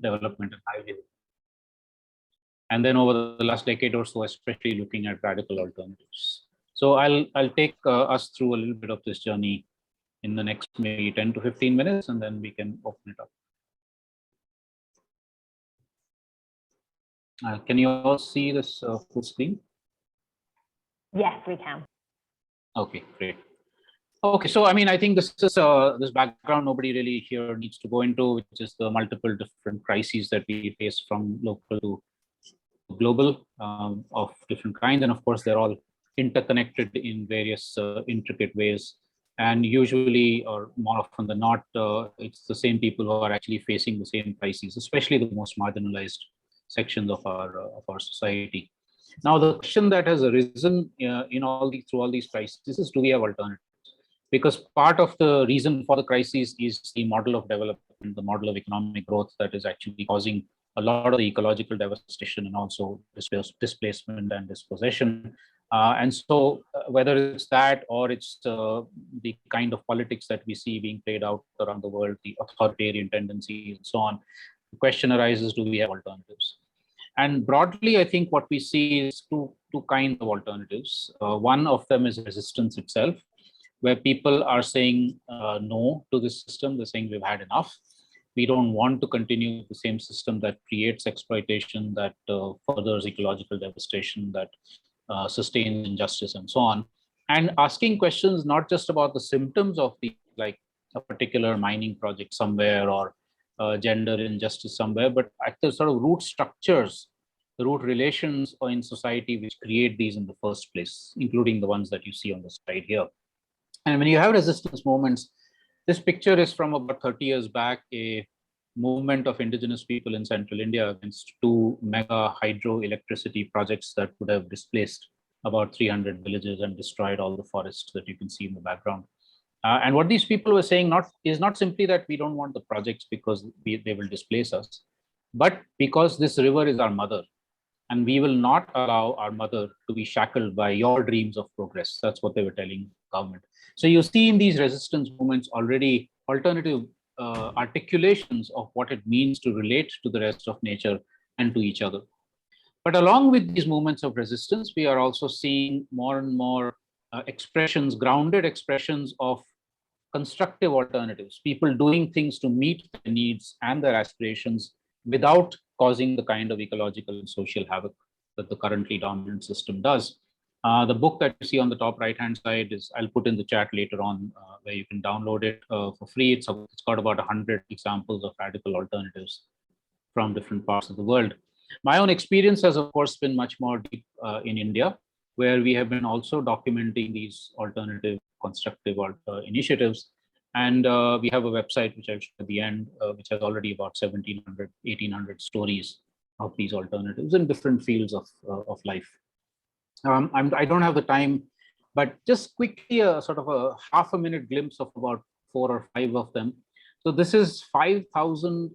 development and highways. And then over the last decade or so, especially looking at radical alternatives. So I'll take us through a little bit of this journey in the next maybe 10 to 15 minutes, and then we can open it up. Can you all see this full screen? Yes, we can. Okay, great. Okay, so I mean, I think this is this background nobody really here needs to go into, which is the multiple different crises that we face from local to global of different kinds, and of course they're all interconnected in various intricate ways. And usually, or more often than not, it's the same people who are actually facing the same crises, especially the most marginalized sections of our society. Now, the question that has arisen through all these crises is: do we have alternatives? Because part of the reason for the crisis is the model of development, the model of economic growth that is actually causing a lot of the ecological devastation and also displacement and dispossession. And so whether it's that or it's the kind of politics that we see being played out around the world, the authoritarian tendencies and so on, the question arises: do we have alternatives? And broadly, I think what we see is two kinds of alternatives. One of them is resistance itself, where people are saying no to this system. They're saying we've had enough. We don't want to continue the same system that creates exploitation, that furthers ecological devastation, that sustains injustice and so on. And asking questions not just about the symptoms of like a particular mining project somewhere or gender injustice somewhere, but at the sort of root structures, the root relations in society which create these in the first place, including the ones that you see on the slide here. And when you have resistance movements, this picture is from about 30 years back, a movement of indigenous people in central India against two mega hydroelectricity projects that would have displaced about 300 villages and destroyed all the forests that you can see in the background. And what these people were saying is not simply that we don't want the projects because they will displace us, but because this river is our mother, and we will not allow our mother to be shackled by your dreams of progress. That's what they were telling government. So you see in these resistance movements already alternative articulations of what it means to relate to the rest of nature and to each other. But along with these movements of resistance, we are also seeing more and more expressions, grounded expressions of constructive alternatives, people doing things to meet their needs and their aspirations without causing the kind of ecological and social havoc that the currently dominant system does. The book that you see on the top right-hand side is, I'll put in the chat later on, where you can download it for free. It's got about 100 examples of radical alternatives from different parts of the world. My own experience has, of course, been much more deep in India, where we have been also documenting these alternative constructive initiatives. And we have a website, which I'll show at the end, which has already about 1,700, 1,800 stories of these alternatives in different fields of life. I don't have the time, but just quickly a sort of a half a minute glimpse of about 4 or 5 of them. So this is 5,000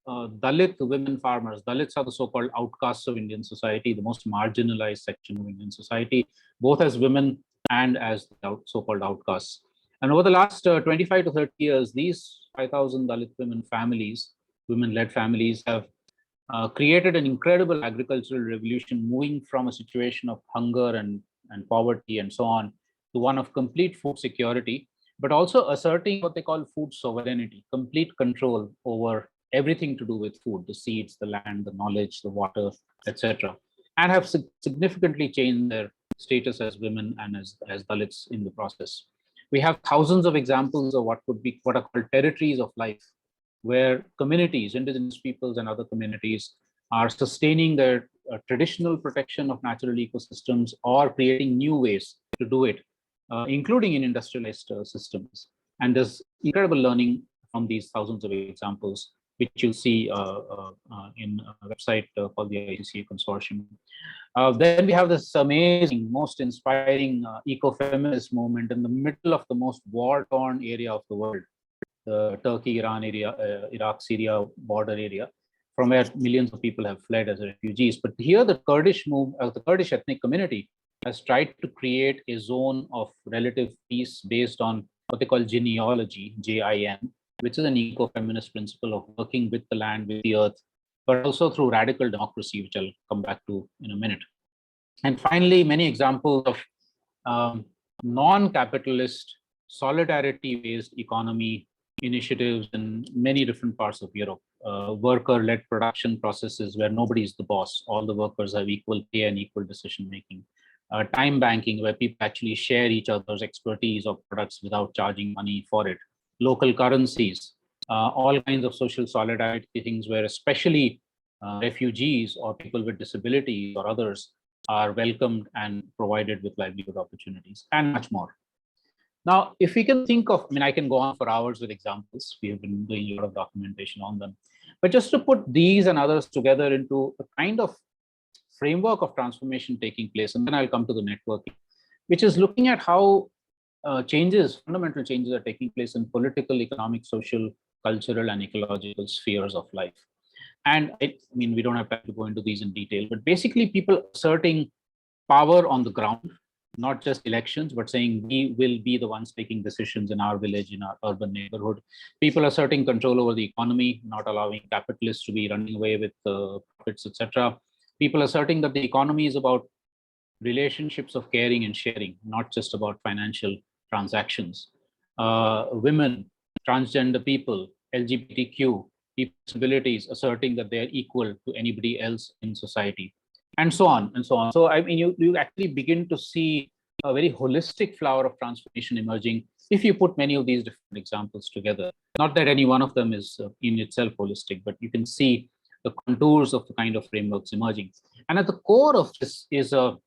Dalit women farmers. Dalits are the so-called outcasts of Indian society, the most marginalized section of Indian society, both as women and as so-called outcasts. And over the last 25 to 30 years, these 5,000 Dalit women families, women-led families, have created an incredible agricultural revolution, moving from a situation of hunger and poverty and so on to one of complete food security, but also asserting what they call food sovereignty, complete control over everything to do with food, the seeds, the land, the knowledge, the water, etc., and have significantly changed their status as women and as Dalits in the process. We have thousands of examples of what are called territories of life, where communities, indigenous peoples and other communities, are sustaining their traditional protection of natural ecosystems or creating new ways to do it, including in industrialized systems. And there's incredible learning from these thousands of examples, which you'll see in a website called the ICCA Consortium. Then we have this amazing, most inspiring eco-feminist movement in the middle of the most war-torn area of the world, the Turkey-Iran area, Iraq-Syria border area, from where millions of people have fled as refugees. But here the Kurdish ethnic community has tried to create a zone of relative peace based on what they call genealogy, J-I-N, which is an eco-feminist principle of working with the land, with the earth, but also through radical democracy, which I'll come back to in a minute. And finally, many examples of non-capitalist, solidarity-based economy initiatives in many different parts of Europe. Worker-led production processes where nobody is the boss. All the workers have equal pay and equal decision-making. Time banking, where people actually share each other's expertise or products without charging money for it. Local currencies, all kinds of social solidarity things where especially refugees or people with disabilities or others are welcomed and provided with livelihood opportunities, and much more. Now, if we can think of, I mean, I can go on for hours with examples. We have been doing a lot of documentation on them. But just to put these and others together into a kind of framework of transformation taking place, and then I'll come to the networking, which is looking at how fundamental changes are taking place in political, economic, social, cultural, and ecological spheres of life. And I mean, we don't have time to go into these in detail, but basically people asserting power on the ground, not just elections, but saying we will be the ones taking decisions in our village, in our urban neighborhood. People asserting control over the economy, not allowing capitalists to be running away with profits, etc. People asserting that the economy is about relationships of caring and sharing, not just about financial transactions. Women, transgender people, LGBTQ, people with disabilities asserting that they're equal to anybody else in society, and so on and so on. So I mean, you actually begin to see a very holistic flower of transformation emerging if you put many of these different examples together. Not that any one of them is in itself holistic, but you can see the contours of the kind of frameworks emerging. And at the core of this is a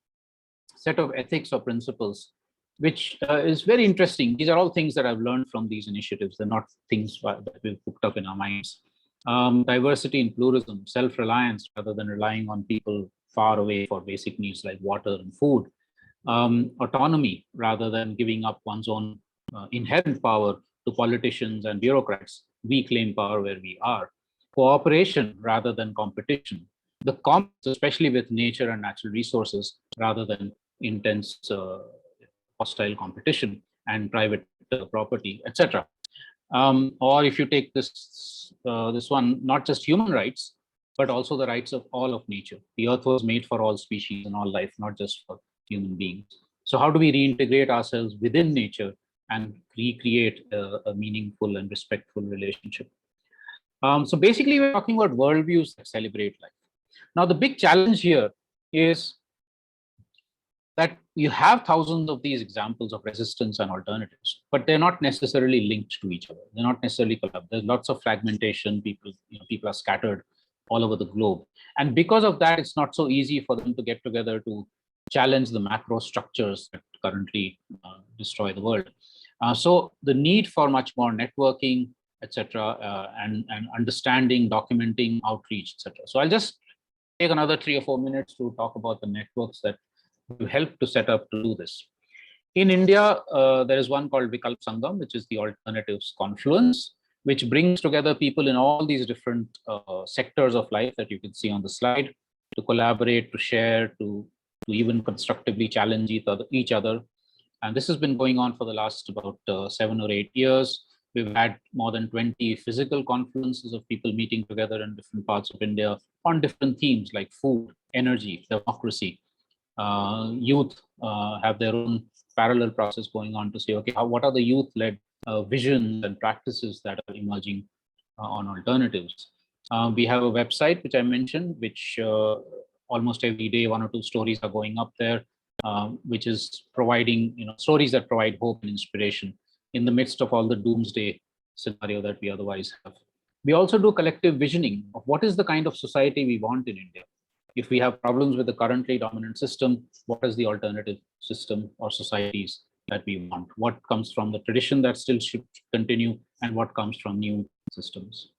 set of ethics or principles, which is very interesting. These are all things that I've learned from these initiatives. They're not things that we've cooked up in our minds. Diversity and pluralism, self-reliance rather than relying on people far away for basic needs like water and food. Autonomy rather than giving up one's own inherent power to politicians and bureaucrats. We claim power where we are. Cooperation rather than competition. The commons, especially with nature and natural resources, rather than intense hostile competition and private property, etc. Or if you take this one, not just human rights, but also the rights of all of nature. The earth was made for all species and all life, not just for human beings. So how do we reintegrate ourselves within nature and recreate a meaningful and respectful relationship? So basically, we're talking about worldviews that celebrate life. Now, the big challenge here is that you have thousands of these examples of resistance and alternatives, but they're not necessarily linked to each other. They're not necessarily collabed. There's lots of fragmentation. People are scattered all over the globe. And because of that, it's not so easy for them to get together to challenge the macro structures that currently destroy the world. So the need for much more networking, etc., and understanding, documenting, outreach, etc. So I'll just take another 3 or 4 minutes to talk about the networks that will help to set up to do this. In India, there is one called Vikalp Sangam, which is the Alternatives Confluence, which brings together people in all these different sectors of life that you can see on the slide to collaborate, to share, to even constructively challenge each other. And this has been going on for the last about 7 or 8 years. We've had more than 20 physical confluences of people meeting together in different parts of India on different themes like food, energy, democracy. Youth have their own parallel process going on to say, okay, what are the youth-led visions and practices that are emerging on alternatives? We have a website, which I mentioned, which almost every day, 1 or 2 stories are going up there, which is providing stories that provide hope and inspiration in the midst of all the doomsday scenario that we otherwise have. We also do collective visioning of what is the kind of society we want in India. If we have problems with the currently dominant system, what is the alternative system or societies that we want? What comes from the tradition that still should continue, and what comes from new systems?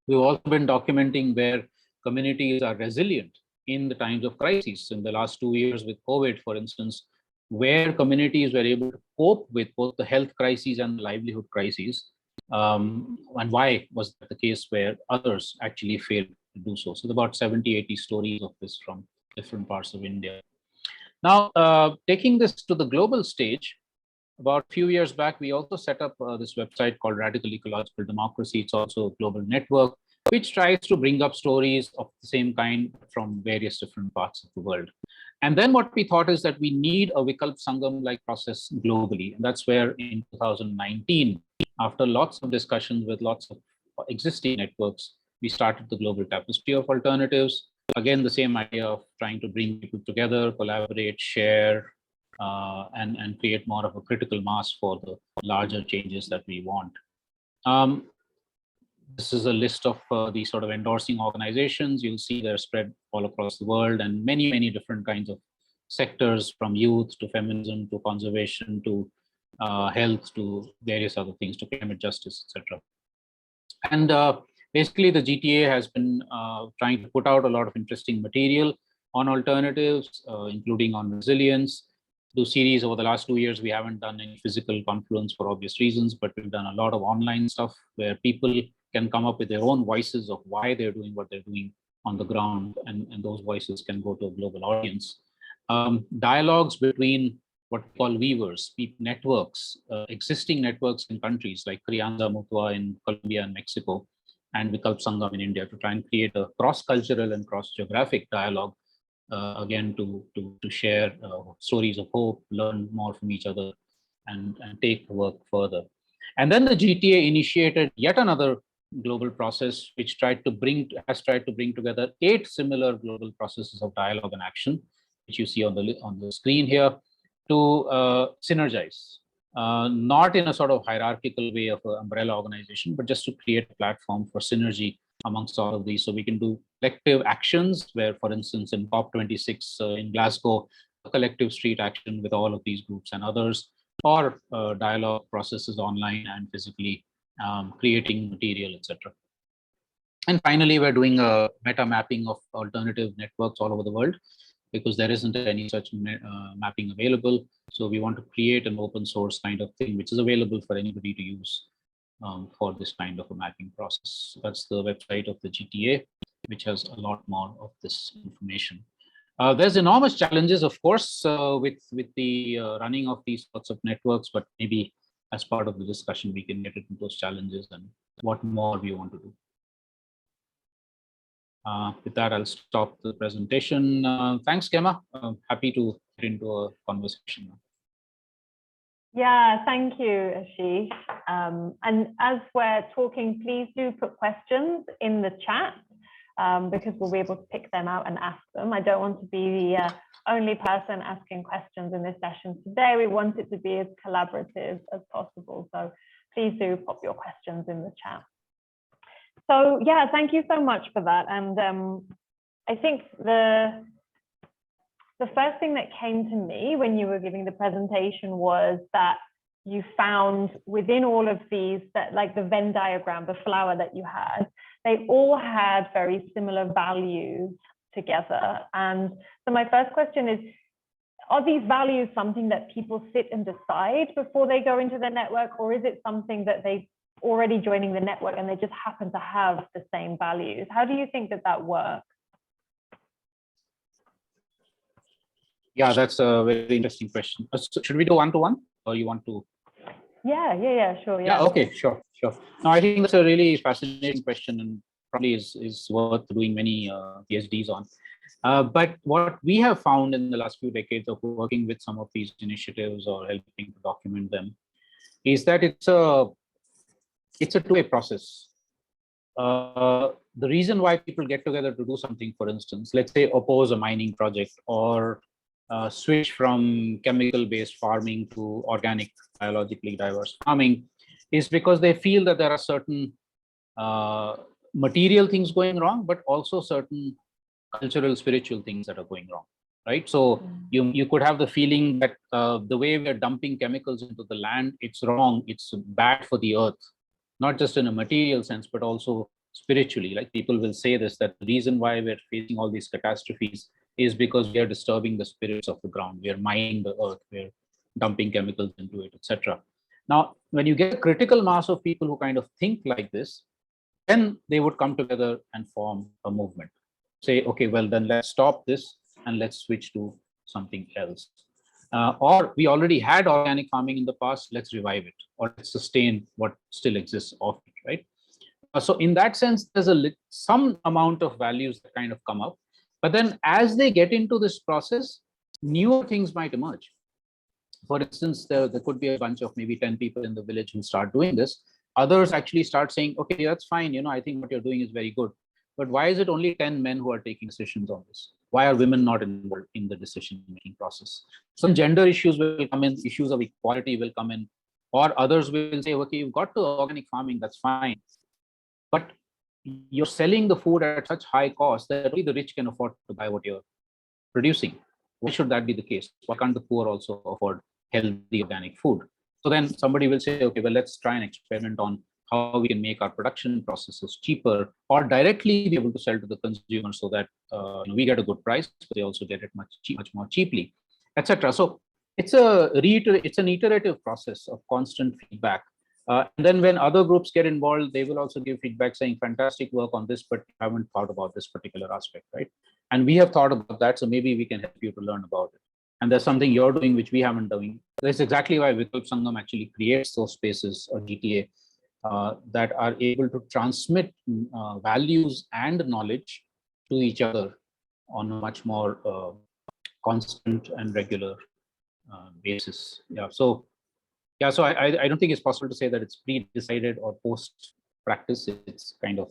We've also been documenting where communities are resilient in the times of crises. In the last 2 years with COVID, for instance, where communities were able to cope with both the health crises and the livelihood crises, and why was that the case where others actually failed to do so. So about 70, 80 stories of this from different parts of India. Now, taking this to the global stage, about a few years back, we also set up this website called Radical Ecological Democracy. It's also a global network, which tries to bring up stories of the same kind from various different parts of the world. And then what we thought is that we need a Vikalp Sangam-like process globally. And that's where in 2019, after lots of discussions with lots of existing networks, we started the Global Tapestry of Alternatives. Again, the same idea of trying to bring people together, collaborate, share, and create more of a critical mass for the larger changes that we want. This is a list of these sort of endorsing organizations. You'll see they're spread all across the world, and many, many different kinds of sectors, from youth to feminism to conservation to health to various other things, to climate justice, etc. And basically, the GTA has been trying to put out a lot of interesting material on alternatives, including on resilience. Do series over the last 2 years. We haven't done any physical confluence for obvious reasons, but we've done a lot of online stuff where people can come up with their own voices of why they're doing what they're doing on the ground, and those voices can go to a global audience. Dialogues between what we call weavers, networks, existing networks in countries like Crianza Mutua in Colombia and Mexico, and Vikalp Sangam in India, to try and create a cross-cultural and cross-geographic dialogue, again, to share stories of hope, learn more from each other, and take the work further. And then the GTA initiated yet another global process, which has tried to bring together 8 similar global processes of dialogue and action, which you see on the screen here, to synergize, not in a sort of hierarchical way of an umbrella organization, but just to create a platform for synergy amongst all of these. So we can do collective actions where, for instance, in COP26 in Glasgow, a collective street action with all of these groups and others, or dialogue processes online and physically, creating material, etc. And finally, we're doing a meta mapping of alternative networks all over the world, because there isn't any such mapping available. So we want to create an open source kind of thing, which is available for anybody to use for this kind of a mapping process. That's the website of the GTA, which has a lot more of this information. There's enormous challenges, of course, with the running of these sorts of networks, but maybe as part of the discussion, we can get into those challenges and what more we want to do. With that, I'll stop the presentation. Thanks, Gemma. Happy to get into a conversation now. Yeah, thank you, Ashish. And as we're talking, please do put questions in the chat, because we'll be able to pick them out and ask them. I don't want to be the only person asking questions in this session today. We want it to be as collaborative as possible. So please do pop your questions in the chat. So yeah, thank you so much for that. And I think the first thing that came to me when you were giving the presentation was that you found within all of these, that like the Venn diagram, the flower that you had, they all had very similar values together. And so my first question is, are these values something that people sit and decide before they go into the network, or is it something that they already joining the network and they just happen to have the same values? How do you think that works? Yeah, that's a very interesting question. So should we do one-to-one, or you want to? Yeah, sure. Yeah, okay, sure. No, I think that's a really fascinating question, and probably is worth doing many PhDs on. But what we have found in the last few decades of working with some of these initiatives or helping to document them is that it's a two-way process. The reason why people get together to do something, for instance, let's say oppose a mining project, or switch from chemical-based farming to organic, biologically diverse farming, is because they feel that there are certain material things going wrong, but also certain cultural, spiritual things that are going wrong, right? So you could have the feeling that the way we are dumping chemicals into the land, it's wrong, it's bad for the earth, not just in a material sense, but also spiritually. Like, people will say this, that the reason why we're facing all these catastrophes is because we are disturbing the spirits of the ground. We are mining the earth, we're dumping chemicals into it, etc. Now, when you get a critical mass of people who kind of think like this, then they would come together and form a movement. Say, okay, well, then let's stop this and let's switch to something else. or we already had organic farming in the past, let's revive it, or let's sustain what still exists of it, right? So in that sense, there's some amount of values that kind of come up. But then as they get into this process, newer things might emerge. For instance, there could be a bunch of maybe 10 people in the village who start doing this. Others actually start saying, okay, that's fine. I think what you're doing is very good. But why is it only 10 men who are taking decisions on this? Why are women not involved in the decision-making process? Some gender issues will come in, issues of equality will come in, or others will say, okay, you've got to organic farming, that's fine. But you're selling the food at such high cost that only the rich can afford to buy what you're producing. Why should that be the case? Why can't the poor also afford healthy organic food? So then somebody will say, okay, well, let's try and experiment on how we can make our production processes cheaper, or directly be able to sell to the consumer so that we get a good price, but they also get it much more cheaply, etc. So it's an iterative process of constant feedback. And then when other groups get involved, they will also give feedback saying, fantastic work on this, but you haven't thought about this particular aspect, right? And we have thought about that, so maybe we can help you to learn about it. And there's something you're doing which we haven't done. That's exactly why Vikalp Sangam actually creates those spaces, or GTA, that are able to transmit values and knowledge to each other on a much more constant and regular basis. Yeah. So I don't think it's possible to say that it's pre-decided or post-practice. It's kind of,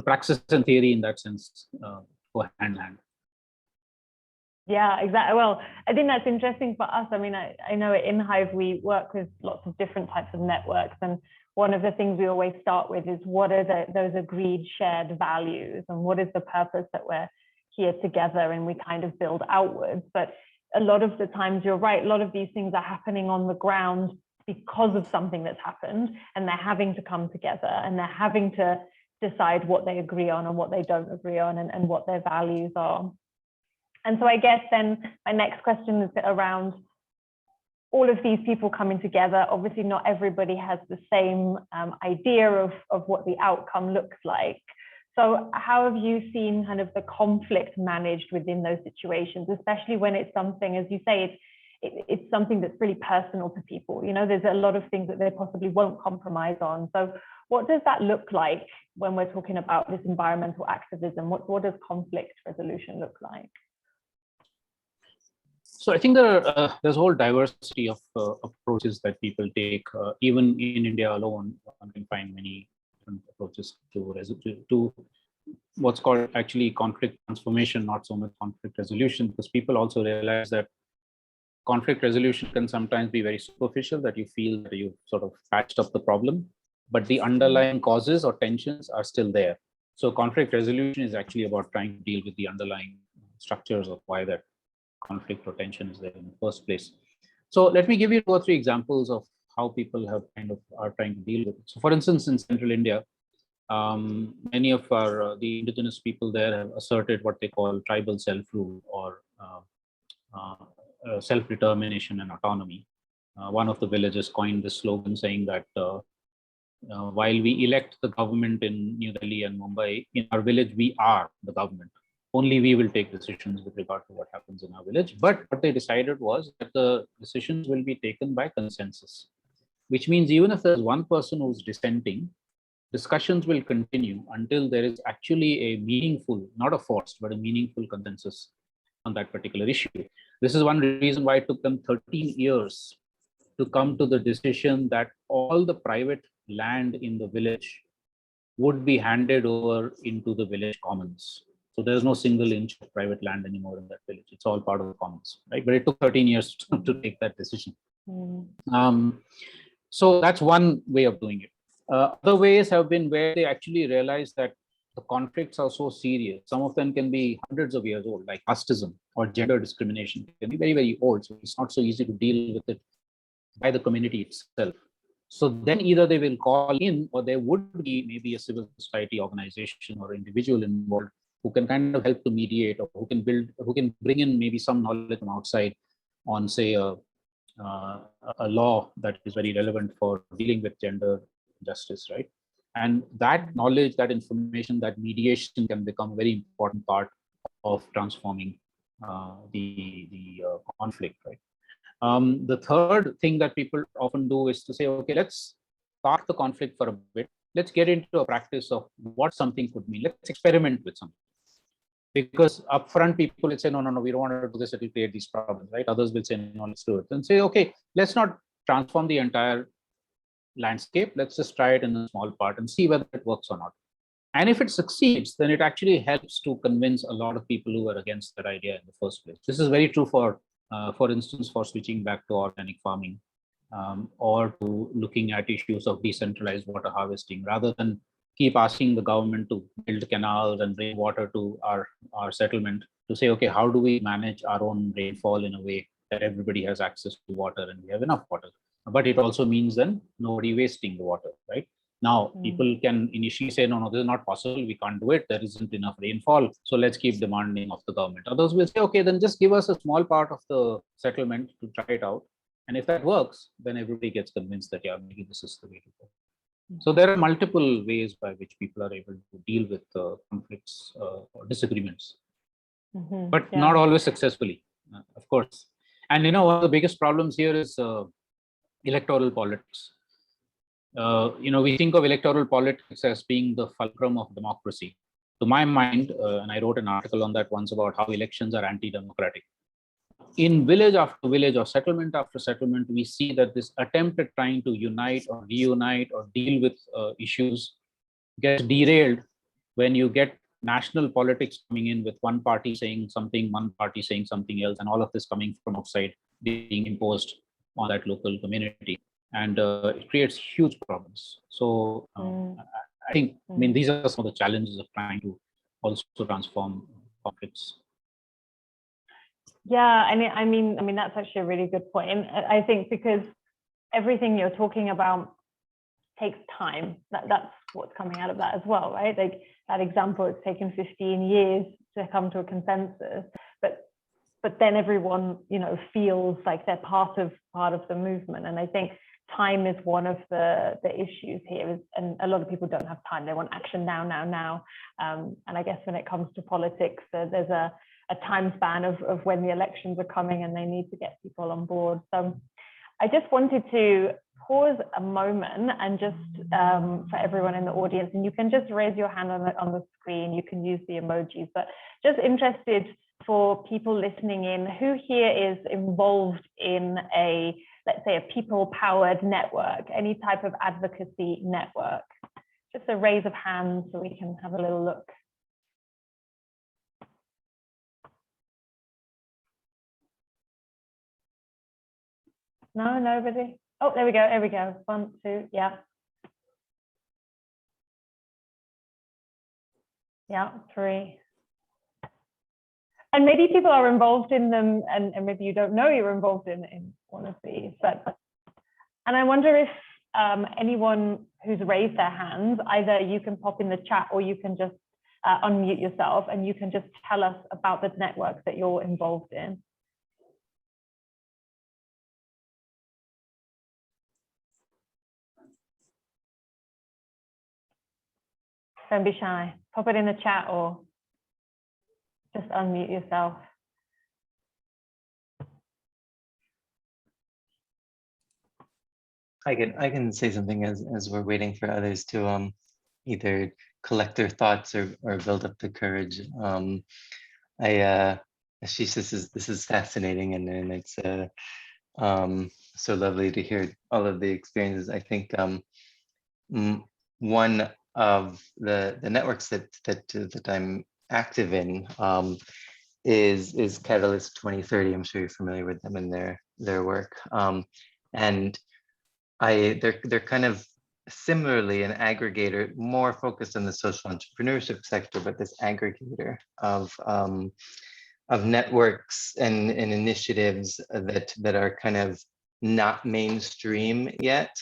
praxis and theory in that sense go hand in hand. Yeah, exactly. Well, I think that's interesting for us. I mean, I know at inHive we work with lots of different types of networks, and one of the things we always start with is what are those agreed shared values, and what is the purpose that we're here together, and we kind of build outwards. But a lot of the times, you're right, a lot of these things are happening on the ground because of something that's happened, and they're having to come together, and they're having to decide what they agree on and what they don't agree on, and what their values are. And so I guess then my next question is around all of these people coming together. Obviously, not everybody has the same idea of what the outcome looks like. So how have you seen kind of the conflict managed within those situations, especially when it's something, as you say, it's something that's really personal to people? There's a lot of things that they possibly won't compromise on. So what does that look like when we're talking about this environmental activism? What does conflict resolution look like? So I think there's a whole diversity of approaches that people take. Even in India alone, one can find many different approaches to what's called actually conflict transformation, not so much conflict resolution, because people also realize that conflict resolution can sometimes be very superficial, that you feel that you've sort of patched up the problem, but the underlying causes or tensions are still there. So conflict resolution is actually about trying to deal with the underlying structures of why that conflict or tension is there in the first place. So let me give you 2 or 3 examples of how people have are trying to deal with it. So for instance, in central India, many of the indigenous people there have asserted what they call tribal self-rule, or self-determination and autonomy. One of the villages coined this slogan saying that while we elect the government in New Delhi and Mumbai, in our village we are the government. Only we will take decisions with regard to what happens in our village. But what they decided was that the decisions will be taken by consensus, which means even if there's one person who's dissenting, discussions will continue until there is actually a meaningful, not a forced, but a meaningful consensus on that particular issue. This is one reason why it took them 13 years to come to the decision that all the private land in the village would be handed over into the village commons. So there's no single inch of private land anymore in that village. It's all part of the commons, right? But it took 13 years to take that decision. So that's one way of doing it. Other ways have been where they actually realize that the conflicts are so serious. Some of them can be hundreds of years old, like casteism or gender discrimination. It can be very, very old. So it's not so easy to deal with it by the community itself. So then either they will call in, or there would be maybe a civil society organization or individual involved who can kind of help to mediate, or who can bring in maybe some knowledge from outside on, say, a law that is very relevant for dealing with gender justice, right? And that knowledge, that information, that mediation can become a very important part of transforming the conflict, right? The third thing that people often do is to say, okay, let's park the conflict for a bit. Let's get into a practice of what something could mean. Let's experiment with something. Because upfront, people will say, no, we don't want to do this. It will create these problems, right? Others will say, no, let's do it. And say, okay, let's not transform the entire landscape. Let's just try it in a small part and see whether it works or not. And if it succeeds, then it actually helps to convince a lot of people who were against that idea in the first place. This is very true for instance, for switching back to organic farming, or to looking at issues of decentralized water harvesting, rather than keep asking the government to build canals and bring water to our settlement, to say, okay, how do we manage our own rainfall in a way that everybody has access to water and we have enough water? But it also means then nobody wasting the water, right? Now, people can initially say, no, this is not possible. We can't do it. There isn't enough rainfall. So let's keep demanding of the government. Others will say, okay, then just give us a small part of the settlement to try it out. And if that works, then everybody gets convinced that, yeah, maybe this is the way to go. So there are multiple ways by which people are able to deal with conflicts or disagreements, but not always successfully, of course. And, one of the biggest problems here is electoral politics. We think of electoral politics as being the fulcrum of democracy. To my mind, and I wrote an article on that once about how elections are anti-democratic. In village after village or settlement after settlement, we see that this attempt at trying to unite or reunite or deal with issues gets derailed when you get national politics coming in with one party saying something, one party saying something else, and all of this coming from outside being imposed on that local community. And it creates huge problems. So I think, these are some of the challenges of trying to also transform conflicts. Yeah, I mean that's actually a really good point. And I think because everything you're talking about takes time. That's what's coming out of that as well, right? Like that example, it's taken 15 years to come to a consensus, but then everyone, feels like they're part of the movement. And I think time is one of the issues here, and a lot of people don't have time. They want action now. And I guess when it comes to politics, there's a time span of when the elections are coming and they need to get people on board. So I just wanted to pause a moment and just for everyone in the audience, and you can just raise your hand on the screen, you can use the emojis, but just interested for people listening in, who here is involved in let's say a people-powered network, any type of advocacy network? Just a raise of hands so we can have a little look. No, nobody. Oh, there we go. 1, 2, yeah. Yeah, 3. And maybe people are involved in them, and maybe you don't know you're involved in one of these. And I wonder if anyone who's raised their hands, either you can pop in the chat or you can just unmute yourself and you can just tell us about the network that you're involved in. Don't be shy. Pop it in the chat or just unmute yourself. I can say something as we're waiting for others to either collect their thoughts or build up the courage. Ashish, this is fascinating, and it's so lovely to hear all of the experiences. I think one of the networks that I'm active in is Catalyst 2030. I'm sure you're familiar with them and their work. And they're kind of similarly an aggregator, more focused on the social entrepreneurship sector, but this aggregator of networks and initiatives that are kind of not mainstream yet.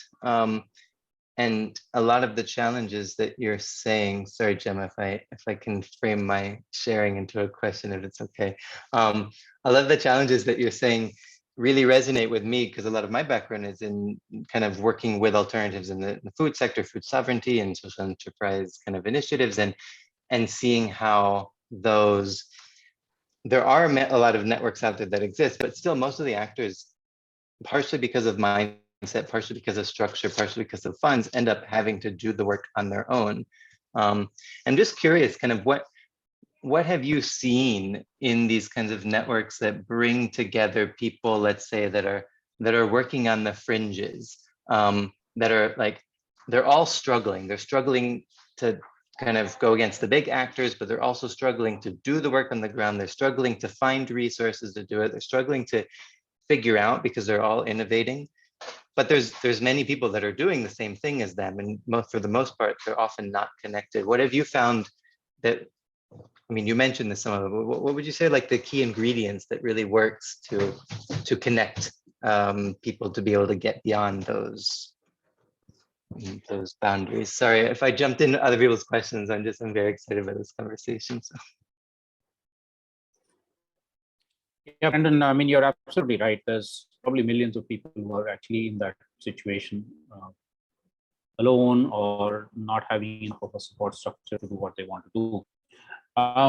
And a lot of the challenges that you're saying, sorry, Gemma, if I can frame my sharing into a question, if it's okay. A lot of the challenges that you're saying really resonate with me, because a lot of my background is in kind of working with alternatives in the food sector, food sovereignty and social enterprise kind of initiatives, and seeing how there are a lot of networks out there that exist, but still most of the actors partially because of mindset, partially because of structure, partially because of funds, end up having to do the work on their own. I'm just curious, kind of what have you seen in these kinds of networks that bring together people, let's say, that are working on the fringes, that are like, they're all struggling. They're struggling to kind of go against the big actors, but they're also struggling to do the work on the ground. They're struggling to find resources to do it. They're struggling to figure out, because they're all innovating. But there's many people that are doing the same thing as them, and for the most part, they're often not connected. What have you found that, I mean, you mentioned this some of it, but what would you say like the key ingredients that really works to connect people to be able to get beyond those boundaries? Sorry if I jumped into other people's questions. I'm very excited about this conversation. So. Yeah, Brendan, I mean, you're absolutely right. There's probably millions of people who are actually in that situation, alone or not having enough of a support structure to do what they want to do.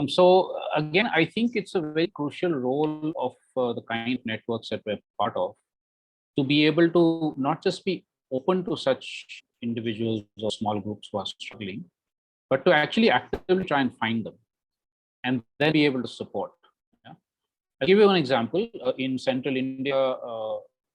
So again, I think it's a very crucial role of the kind of networks that we're part of, to be able to not just be open to such individuals or small groups who are struggling, but to actually actively try and find them and then be able to support. Yeah? I'll give you an example. In central India,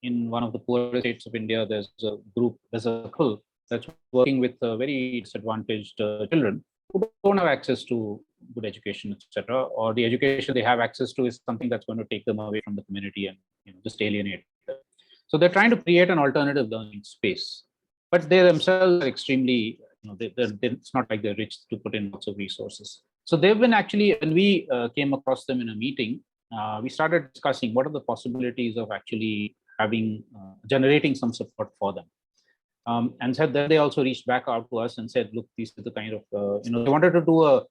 in one of the poorest states of India, there's a couple that's working with very disadvantaged children who don't have access to good education, etc., or the education they have access to is something that's going to take them away from the community and just alienate them. So they're trying to create an alternative learning space, but they themselves are extremely, it's not like they're rich to put in lots of resources. So they've been actually, when we came across them in a meeting, we started discussing what are the possibilities of actually having generating some support for them. And said that they also reached back out to us and said, look, these are the kind of, they wanted to do a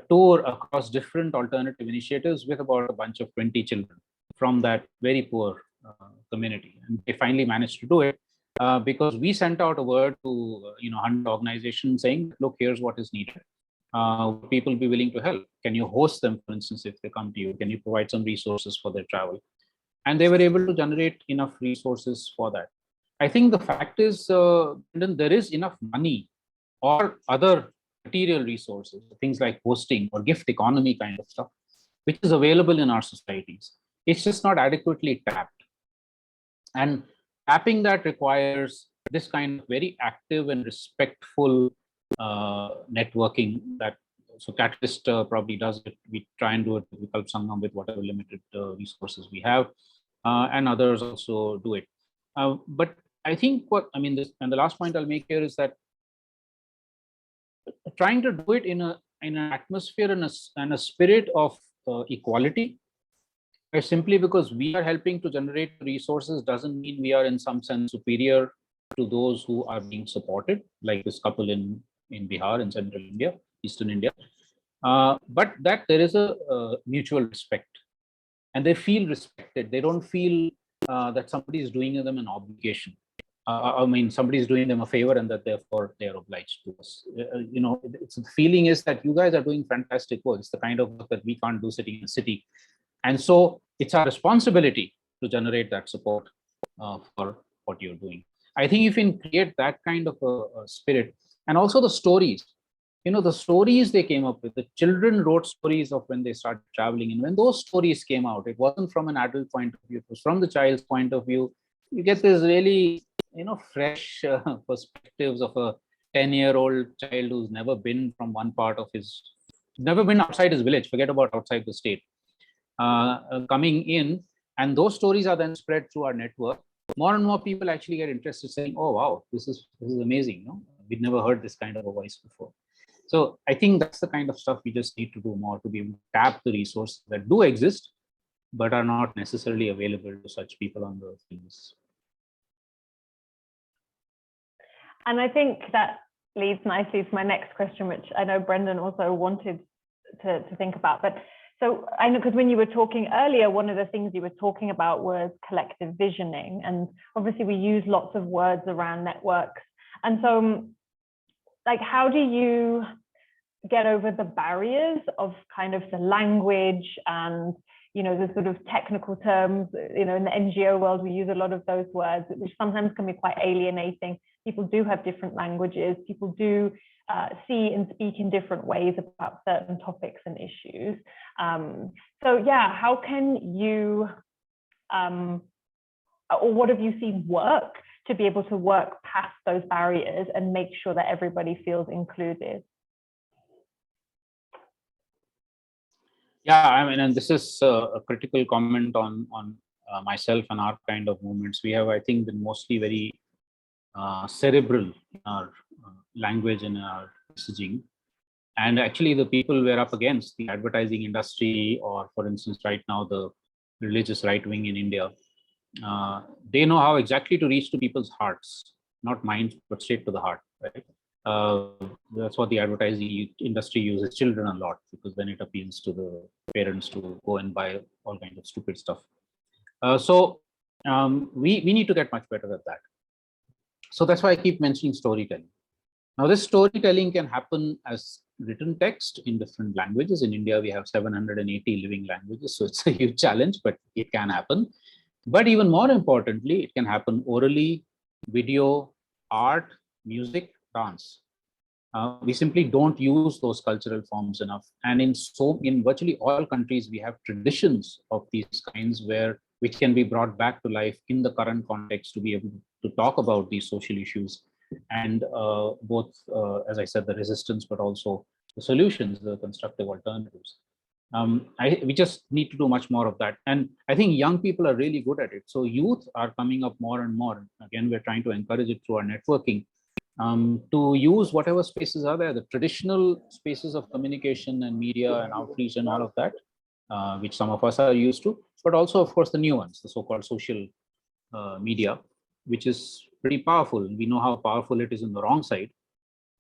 tour across different alternative initiatives with about a bunch of 20 children from that very poor community. And they finally managed to do it because we sent out a word to, 100 organizations saying, look, here's what is needed. Would people be willing to help? Can you host them, for instance, if they come to you? Can you provide some resources for their travel? And they were able to generate enough resources for that. I think the fact is, there is enough money or other material resources, things like hosting or gift economy kind of stuff, which is available in our societies. It's just not adequately tapped. And tapping that requires this kind of very active and respectful networking that, so Catalyst probably does it. We try and do it with Vikalp Sangam with whatever limited resources we have, and others also do it. But I think this, and the last point I'll make here is that trying to do it in an atmosphere and a spirit of equality, simply because we are helping to generate resources doesn't mean we are in some sense superior to those who are being supported, like this couple in Bihar, in central India, eastern India, but that there is a mutual respect and they feel respected. They don't feel that somebody is doing them an obligation. Somebody is doing them a favor and that therefore they are obliged to us. It's the feeling is that you guys are doing fantastic work. It's the kind of work that we can't do sitting in a city. And so it's our responsibility to generate that support for what you're doing. I think if you can create that kind of a spirit, and also the stories, the stories they came up with, the children wrote stories of when they started traveling. And when those stories came out, it wasn't from an adult point of view, it was from the child's point of view. You get this really, fresh perspectives of a 10-year-old child who's never been from one part of never been outside his village, forget about outside the state, coming in. And those stories are then spread through our network. More and more people actually get interested, saying, oh, wow, this is amazing. We've never heard this kind of a voice before. So I think that's the kind of stuff we just need to do more to be able to tap the resources that do exist, but are not necessarily available to such people on the fields. And I think that leads nicely to my next question, which I know Brendan also wanted to think about. But so I know, because when you were talking earlier, one of the things you were talking about was collective visioning. And obviously we use lots of words around networks. And so like, how do you get over the barriers of kind of the language and, you know, the sort of technical terms, you know, in the NGO world, we use a lot of those words, which sometimes can be quite alienating. People do have different languages. People do see and speak in different ways about certain topics and issues. So yeah, how can you, or what have you seen work to be able to work past those barriers and make sure that everybody feels included? Yeah, I mean, and this is a critical comment on myself and our kind of movements. We have, I think, been mostly very cerebral in our language and our messaging. And actually, the people we're up against, the advertising industry, or for instance, right now, the religious right wing in India, they know how exactly to reach to people's hearts, not minds, but straight to the heart, right? That's what the advertising industry uses children a lot, because then it appeals to the parents to go and buy all kinds of stupid stuff. So we need to get much better at that. So that's why I keep mentioning storytelling. Now, this storytelling can happen as written text in different languages. In India, we have 780 living languages, so it's a huge challenge, but it can happen. But even more importantly, it can happen orally, video, art, music, dance. We simply don't use those cultural forms enough. And in virtually all countries, we have traditions of these kinds which can be brought back to life in the current context to be able to talk about these social issues and both, as I said, the resistance, but also the solutions, the constructive alternatives. We just need to do much more of that. And I think young people are really good at it. So youth are coming up more and more. Again, we're trying to encourage it through our networking. To use whatever spaces are there, the traditional spaces of communication and media and outreach and all of that, which some of us are used to, but also, of course, the new ones, the so-called social media, which is pretty powerful. We know how powerful it is in the wrong side,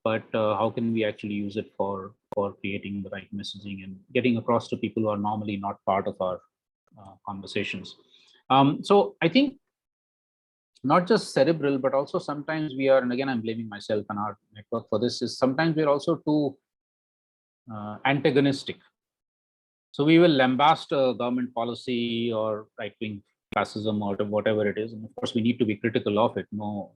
but how can we actually use it for creating the right messaging and getting across to people who are normally not part of our conversations. So I think not just cerebral, but also sometimes we are, and again, I'm blaming myself and our network for this, is sometimes we're also too antagonistic. So we will lambast a government policy or right-wing fascism or whatever it is. And of course, we need to be critical of it. No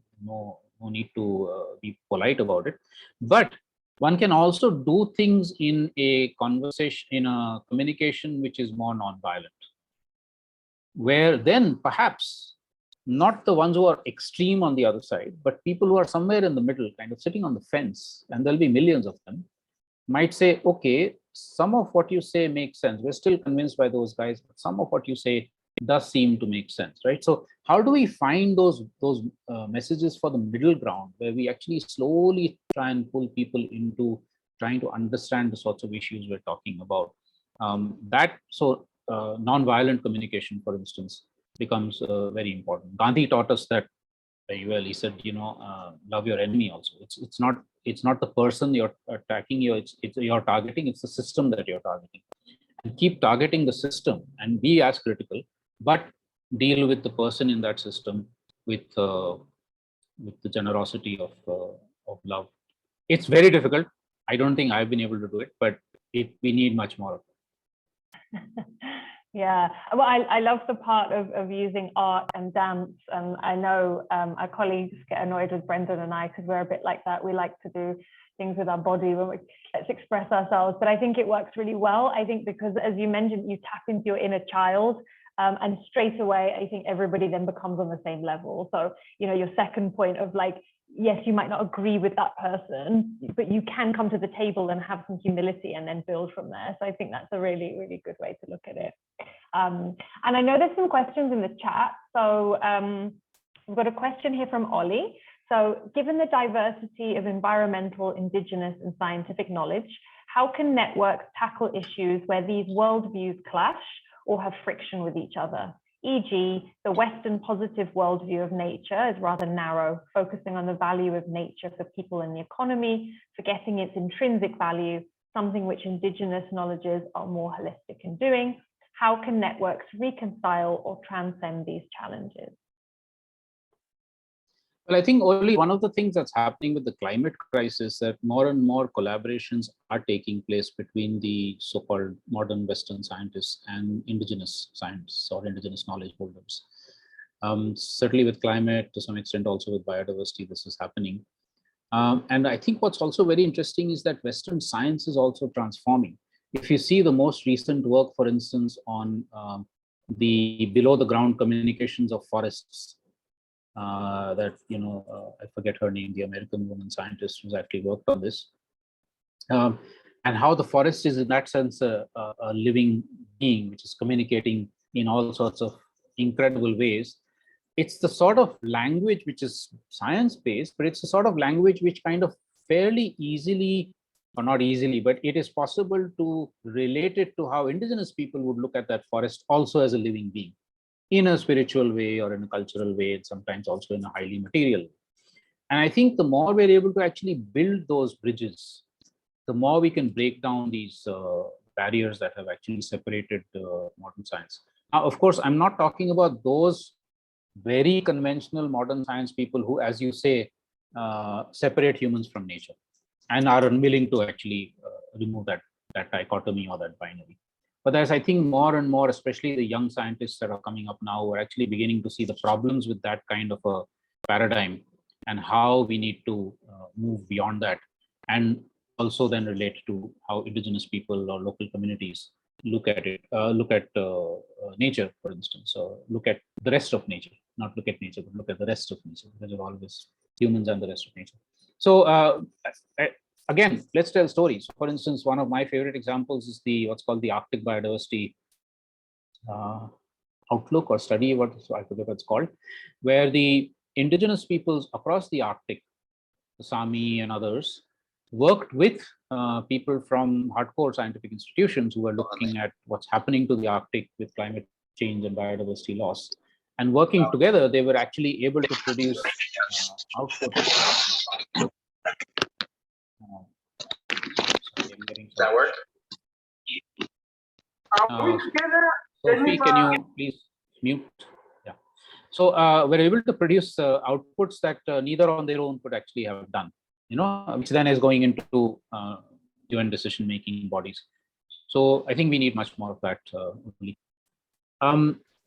need to be polite about it. But one can also do things in a conversation, in a communication, which is more non-violent, where then perhaps not the ones who are extreme on the other side, but people who are somewhere in the middle, kind of sitting on the fence, and there'll be millions of them, might say, okay, some of what you say makes sense. We're still convinced by those guys, but some of what you say does seem to make sense, right? So how do we find those messages for the middle ground, where we actually slowly try and pull people into trying to understand the sorts of issues we're talking about? Non-violent communication, for instance, becomes very important. Gandhi taught us that very well. He said, love your enemy also. It's not the person you're attacking, you're targeting, it's the system that you're targeting. And keep targeting the system and be as critical, but deal with the person in that system with the generosity of love. It's very difficult. I don't think I've been able to do it, but we need much more of it. Yeah, well, I love the part of using art and dance. And I know our colleagues get annoyed with Brendan and I, because we're a bit like that. We like to do things with our body when let's express ourselves. But I think it works really well. I think because, as you mentioned, you tap into your inner child. And straight away, I think everybody then becomes on the same level. So, your second point of like, yes, you might not agree with that person, but you can come to the table and have some humility and then build from there. So I think that's a really, really good way to look at it. And I know there's some questions in the chat. So we've got a question here from Ollie. So given the diversity of environmental, indigenous and scientific knowledge, how can networks tackle issues where these worldviews clash or have friction with each other? E.g., the Western positive worldview of nature is rather narrow, focusing on the value of nature for people and the economy, forgetting its intrinsic value, something which indigenous knowledges are more holistic in doing. How can networks reconcile or transcend these challenges? Well, I think only one of the things that's happening with the climate crisis that more and more collaborations are taking place between the so-called modern Western scientists and indigenous scientists or indigenous knowledge holders. Certainly with climate, to some extent also with biodiversity, this is happening. And I think what's also very interesting is that Western science is also transforming. If you see the most recent work, for instance, on the below the ground communications of forests, that, I forget her name, the American woman scientist who's actually worked on this, and how the forest is in that sense a living being which is communicating in all sorts of incredible ways. It's the sort of language which is science-based, but it's the sort of language which kind of fairly easily, or not easily, but it is possible to relate it to how indigenous people would look at that forest also as a living being, in a spiritual way or in a cultural way, and sometimes also in a highly material way. And I think the more we're able to actually build those bridges, the more we can break down these barriers that have actually separated modern science. Now, of course, I'm not talking about those very conventional modern science people who, as you say, separate humans from nature and are unwilling to actually remove that dichotomy or that binary. But as I think more and more, especially the young scientists that are coming up now, are actually beginning to see the problems with that kind of a paradigm and how we need to move beyond that, and also then relate to how indigenous people or local communities look at it, look at nature, for instance, or look at the rest of nature, not look at nature, but look at the rest of nature, because we're always humans and the rest of nature. So again, let's tell stories. For instance, one of my favorite examples is what's called the Arctic Biodiversity Outlook or Study, I forget what it's called, where the indigenous peoples across the Arctic, the Sami and others, worked with people from hardcore scientific institutions who were looking at what's happening to the Arctic with climate change and biodiversity loss. And working together, they were actually able to produce outputs. Does that work? Sophie, can you please mute? Yeah. So we're able to produce outputs that neither on their own could actually have done, which then is going into UN decision-making bodies. So I think we need much more of that.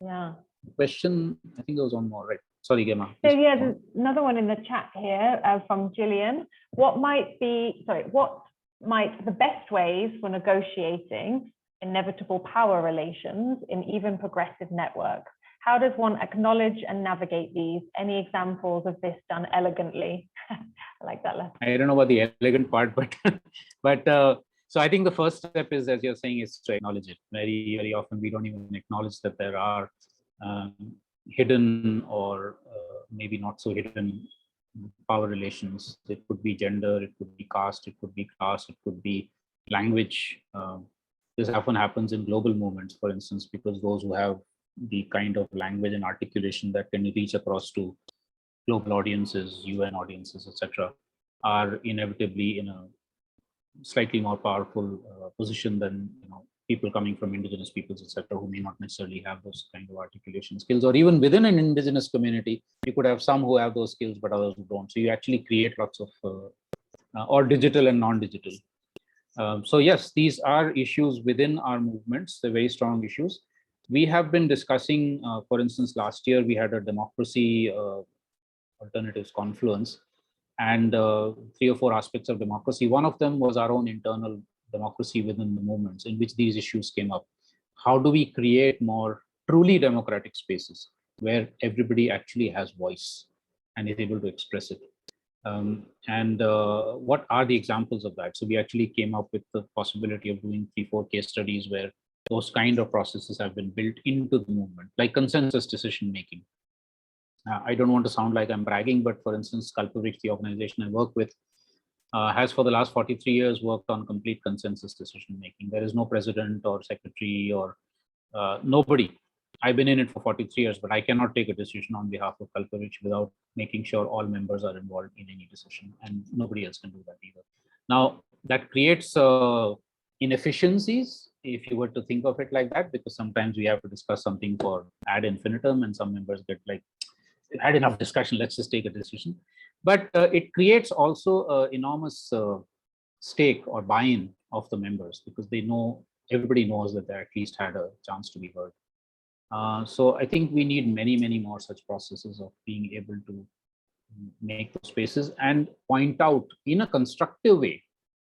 Yeah. Question, I think there was one more, right? Sorry, Gemma. So yeah, there's another one in the chat here from Gillian. What might the best ways for negotiating inevitable power relations in even progressive networks? How does one acknowledge and navigate these? Any examples of this done elegantly? I like that lesson. I don't know about the elegant part, but so I think the first step is, as you're saying, is to acknowledge it. Very, very often we don't even acknowledge that there are hidden or maybe not so hidden power relations. It could be gender, it could be caste, it could be class, it could be language. This often happens in global movements, for instance, because those who have the kind of language and articulation that can reach across to global audiences, UN audiences, etc., are inevitably in a slightly more powerful position than people coming from indigenous peoples, etc., who may not necessarily have those kind of articulation skills. Or even within an indigenous community, you could have some who have those skills, but others who don't. So you actually create lots of, or digital and non-digital. So yes, these are issues within our movements. They're very strong issues. We have been discussing, for instance, last year we had a democracy alternatives confluence, and 3 or 4 aspects of democracy. One of them was our own internal democracy within the movements, in which these issues came up. How do we create more truly democratic spaces where everybody actually has voice and is able to express it? And what are the examples of that? So we actually came up with the possibility of doing 3, 4 case studies where those kind of processes have been built into the movement, like consensus decision making. I don't want to sound like I'm bragging, but for instance, Kalpavriksh, the organization I work with, has for the last 43 years worked on complete consensus decision making. There is no president or secretary or nobody. I've been in it for 43 years, but I cannot take a decision on behalf of Kalpavriksh without making sure all members are involved in any decision, and nobody else can do that either. Now, that creates inefficiencies, if you were to think of it like that, because sometimes we have to discuss something for ad infinitum, and some members get like, had enough discussion, let's just take a decision. But it creates also enormous stake or buy-in of the members, because they know, everybody knows that they at least had a chance to be heard. So I think we need many, many more such processes of being able to make those spaces and point out in a constructive way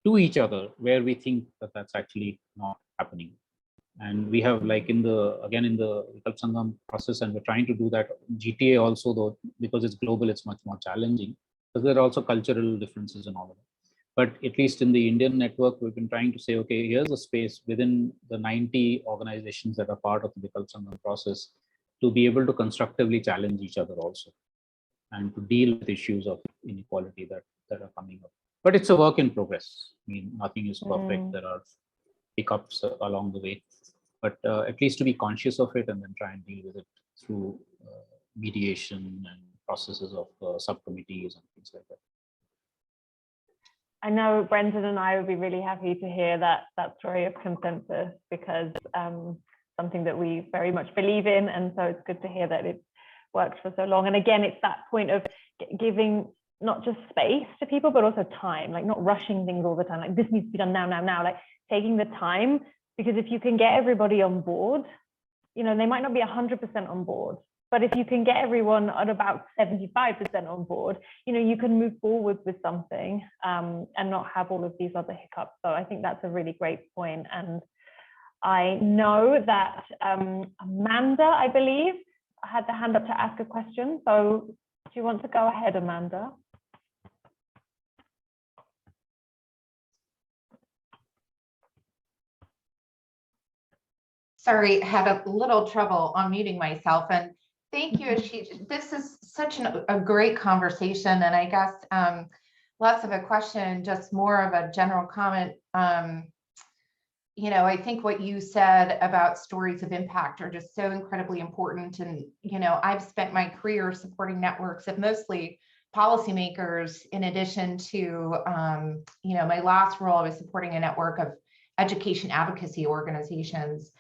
to each other where we think that that's actually not happening. And we have, like, in the Vikalp Sangam process, and we're trying to do that GTA also, though, because it's global, it's much more challenging, because there are also cultural differences and all of that. But at least in the Indian network, we've been trying to say, okay, here's a space within the 90 organizations that are part of the Vikalp Sangam process to be able to constructively challenge each other also, and to deal with issues of inequality that are coming up. But it's a work in progress. I mean, nothing is perfect. There are hiccups along the way, but at least to be conscious of it and then try and deal with it through mediation and processes of subcommittees and things like that. I know Brendan and I would be really happy to hear that story of consensus, because something that we very much believe in, and so it's good to hear that it worked for so long. And again, it's that point of giving not just space to people, but also time, like not rushing things all the time, like this needs to be done now, like taking the time, because if you can get everybody on board, you know, they might not be 100% on board, but if you can get everyone at about 75% on board, you know, you can move forward with something and not have all of these other hiccups. So I think that's a really great point. And I know that Amanda, I believe, had the hand up to ask a question. So do you want to go ahead, Amanda? Sorry, had a little trouble unmuting myself. And thank you, Ashish. This is such a great conversation. And I guess less of a question, just more of a general comment. You know, I think what you said about stories of impact are just so incredibly important. And, you know, I've spent my career supporting networks of mostly policymakers, in addition to, you know, my last role, I was supporting a network of education advocacy organizations.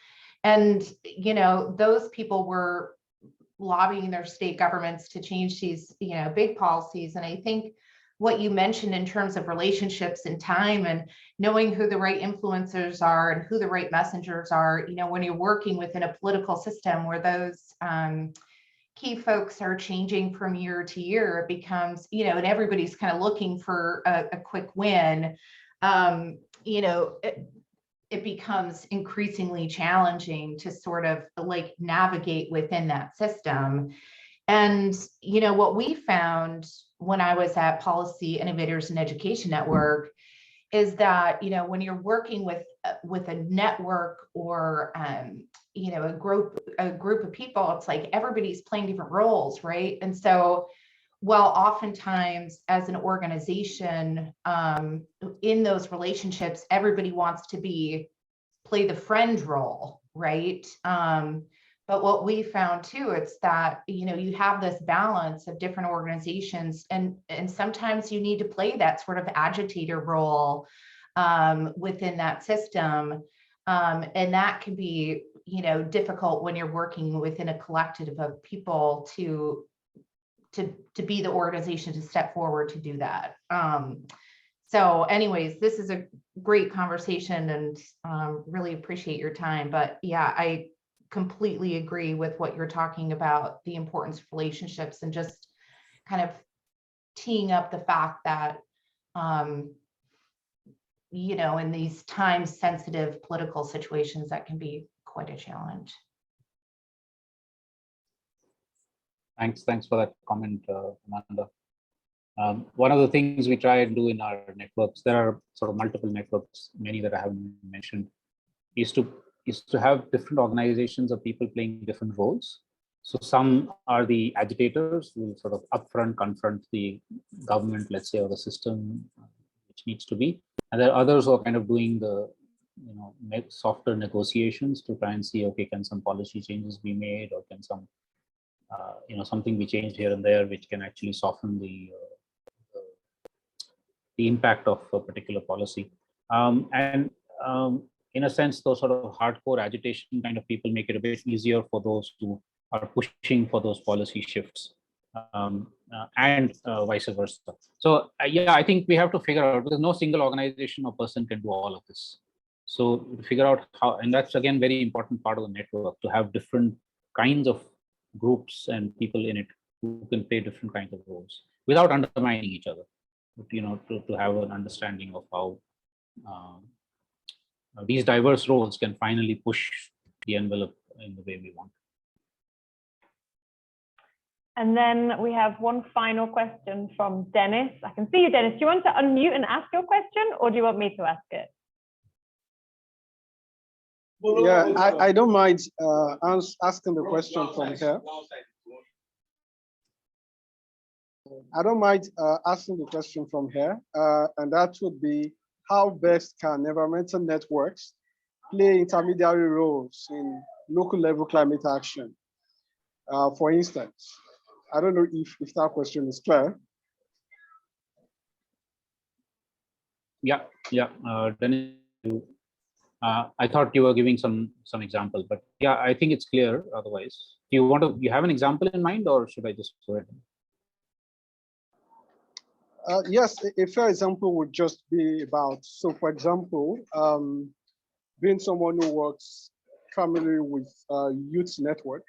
And, you know, those people were lobbying their state governments to change these, you know, big policies. And I think what you mentioned in terms of relationships and time and knowing who the right influencers are and who the right messengers are, you know, when you're working within a political system where those key folks are changing from year to year, it becomes, you know, and everybody's kind of looking for a quick win, you know, it becomes increasingly challenging to sort of like navigate within that system. And, you know, what we found when I was at Policy Innovators and Education Network is that, you know, when you're working with a network or, you know, a group of people, it's like everybody's playing different roles, right? And so, while oftentimes as an organization, in those relationships, everybody wants to play the friend role, right? But what we found too, it's that, you know, you have this balance of different organizations, and sometimes you need to play that sort of agitator role within that system. And that can be, you know, difficult when you're working within a collective of people to be the organization to step forward to do that. So anyways, this is a great conversation, and really appreciate your time. But yeah, I completely agree with what you're talking about, the importance of relationships, and just kind of teeing up the fact that, you know, in these time-sensitive political situations, that can be quite a challenge. Thanks for that comment, Amanda. One of the things we try and do in our networks, there are sort of multiple networks, many that I haven't mentioned, is to have different organizations of people playing different roles. So some are the agitators who sort of upfront confront the government, let's say, or the system, which needs to be. And there are others who are kind of doing the, you know, softer negotiations to try and see, okay, can some policy changes be made, or can some, you know, something be changed here and there, which can actually soften the impact of a particular policy. In a sense, those sort of hardcore agitation kind of people make it a bit easier for those who are pushing for those policy shifts. and vice versa. So yeah, I think we have to figure out, because no single organization or person can do all of this. So figure out how, and that's again very important part of the network, to have different kinds of groups and people in it who can play different kinds of roles without undermining each other. But, to have an understanding of how these diverse roles can finally push the envelope in the way we want. And then we have one final question from Dennis. I can see you, Dennis. Do you want to unmute and ask your question, or do you want me to ask it? Yeah, I don't mind asking the question from here. I don't mind asking the question from here, and that would be, how best can environmental networks play intermediary roles in local level climate action? For instance, I don't know if that question is clear. Yeah, Dennis, I thought you were giving some example, but yeah, I think it's clear. Otherwise, do you have an example in mind, or should I just go ahead? Yes, a fair example would just be about, so for example, being someone who works primarily with youth network,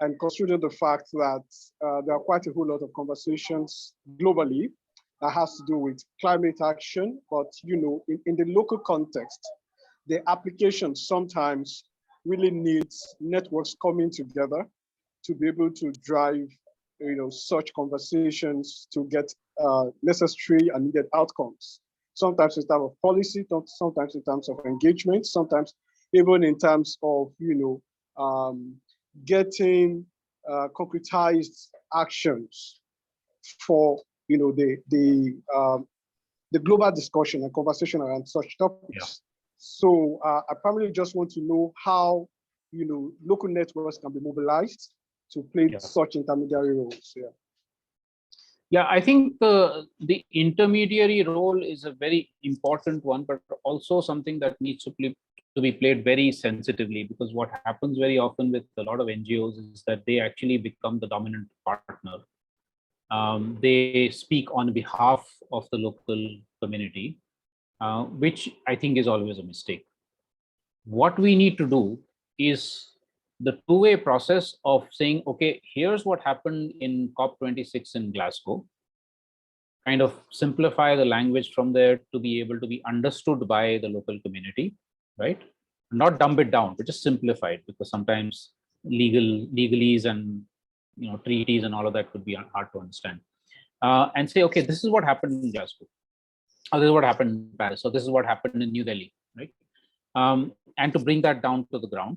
and considering the fact that there are quite a whole lot of conversations globally that has to do with climate action, but in the local context, the application sometimes really needs networks coming together to be able to drive such conversations to get necessary and needed outcomes. Sometimes in terms of policy, sometimes in terms of engagement, sometimes even in terms of getting concretized actions for the global discussion and conversation around such topics. Yeah. So I primarily just want to know how local networks can be mobilized to play such intermediary roles. Yeah, I think the intermediary role is a very important one, but also something that needs to be played very sensitively, because what happens very often with a lot of NGOs is that they actually become the dominant partner. They speak on behalf of the local community, which I think is always a mistake. What we need to do is the two-way process of saying, okay, here's what happened in COP26 in Glasgow, kind of simplify the language from there to be able to be understood by the local community, right? Not dumb it down, but just simplify it, because sometimes legalese and treaties and all of that could be hard to understand. And say, okay, this is what happened in Glasgow, or this is what happened in Paris, or this is what happened in New Delhi, right? And to bring that down to the ground,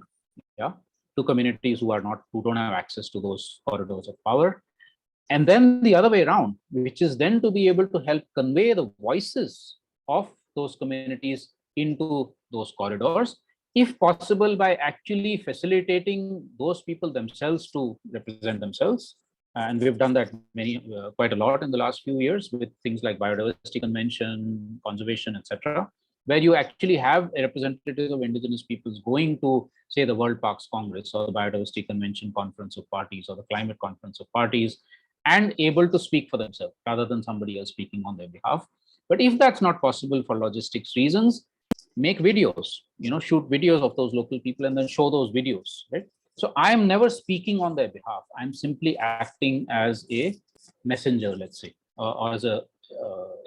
to communities who don't have access to those corridors of power. And then the other way around, which is then to be able to help convey the voices of those communities into those corridors, if possible, by actually facilitating those people themselves to represent themselves. And we've done that quite a lot in the last few years with things like biodiversity convention, conservation, etc., where you actually have representatives of indigenous peoples going to, say, the World Parks Congress or the Biodiversity Convention Conference of Parties or the Climate Conference of Parties, and able to speak for themselves rather than somebody else speaking on their behalf. But if that's not possible for logistics reasons, make videos, shoot videos of those local people and then show those videos, right? So I'm never speaking on their behalf. I'm simply acting as a messenger, let's say, or as a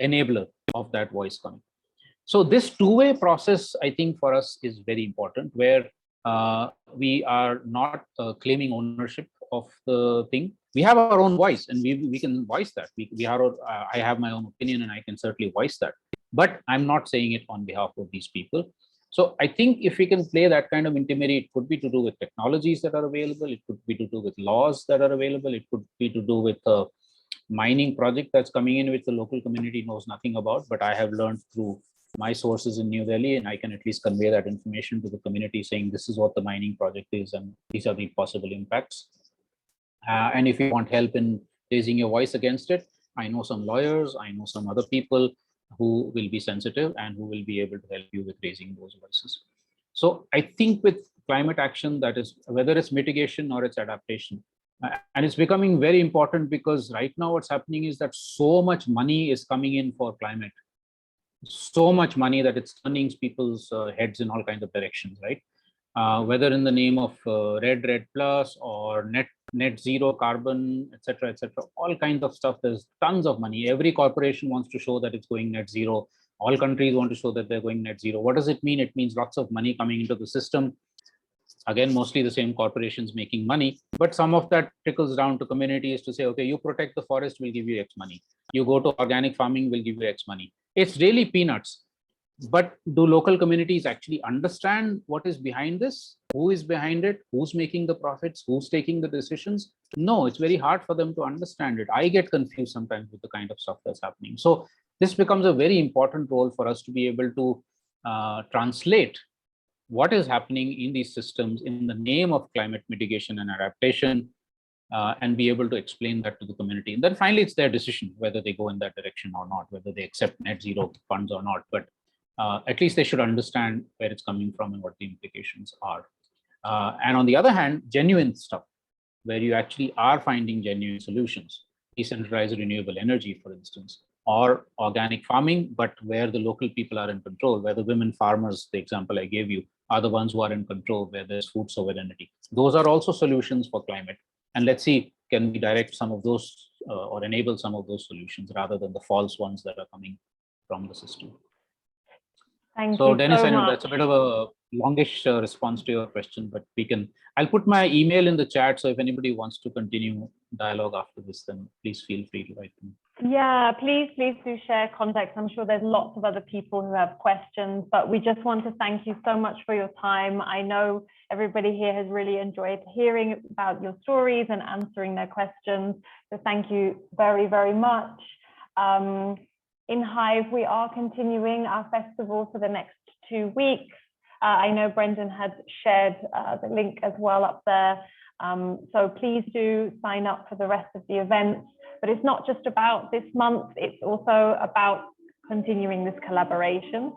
enabler of that voice coming. So this two-way process, I think, for us is very important, where we are not claiming ownership of the thing. We have our own voice, and we can voice that. I have my own opinion, and I can certainly voice that. But I'm not saying it on behalf of these people. So I think if we can play that kind of intermediary, it could be to do with technologies that are available. It could be to do with laws that are available. It could be to do with a mining project that's coming in, which the local community knows nothing about, but I have learned through my sources in New Delhi, and I can at least convey that information to the community, saying this is what the mining project is and these are the possible impacts. And if you want help in raising your voice against it, I know some lawyers, I know some other people who will be sensitive and who will be able to help you with raising those voices. So I think with climate action, that is, whether it's mitigation or it's adaptation, And it's becoming very important because right now what's happening is that so much money is coming in for climate. So much money that it's turning people's heads in all kinds of directions, right? Whether in the name of red plus or net zero carbon, etc., all kinds of stuff. There's tons of money. Every corporation wants to show that it's going net zero. All countries want to show that they're going net zero. What does it mean? It means lots of money coming into the system. Again, mostly the same corporations making money, but some of that trickles down to communities to say, okay, you protect the forest, we'll give you X money. You go to organic farming, we'll give you X money. It's really peanuts. But do local communities actually understand what is behind this? Who is behind it? Who's making the profits? Who's taking the decisions? No, it's very hard for them to understand it. I get confused sometimes with the kind of stuff that's happening. So this becomes a very important role for us to be able to translate what is happening in these systems in the name of climate mitigation and adaptation, and be able to explain that to the community. And then finally, it's their decision whether they go in that direction or not, whether they accept net zero funds or not. But at least they should understand where it's coming from and what the implications are. And on the other hand, genuine stuff, where you actually are finding genuine solutions, decentralized renewable energy, for instance, or organic farming, but where the local people are in control, where the women farmers, the example I gave you, are the ones who are in control, where there's food sovereignty. Those are also solutions for climate. And let's see, can we direct some of those or enable some of those solutions rather than the false ones that are coming from the system. Thank so you Dennis, so I know much. that's a bit of a longish response to your question, but I'll put my email in the chat. So if anybody wants to continue dialogue after this, then please feel free to write them. Yeah, please do share contacts. I'm sure there's lots of other people who have questions, but we just want to thank you so much for your time. I know everybody here has really enjoyed hearing about your stories and answering their questions. So thank you very, very much. inHive, we are continuing our festival for the next 2 weeks. I know Brendan had shared the link as well up there. So please do sign up for the rest of the events. But it's not just about this month, it's also about continuing this collaboration.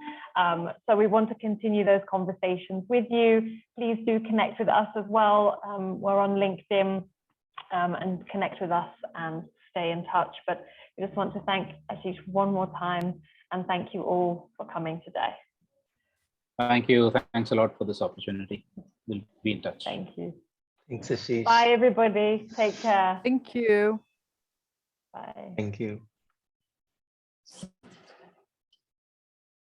So we want to continue those conversations with you. Please do connect with us as well. We're on LinkedIn, and connect with us and stay in touch. But we just want to thank Ashish one more time and thank you all for coming today. Thank you. Thanks a lot for this opportunity. We'll be in touch. Thank you. Thanks, Ashish. Bye, everybody. Take care. Thank you. Bye. Thank you.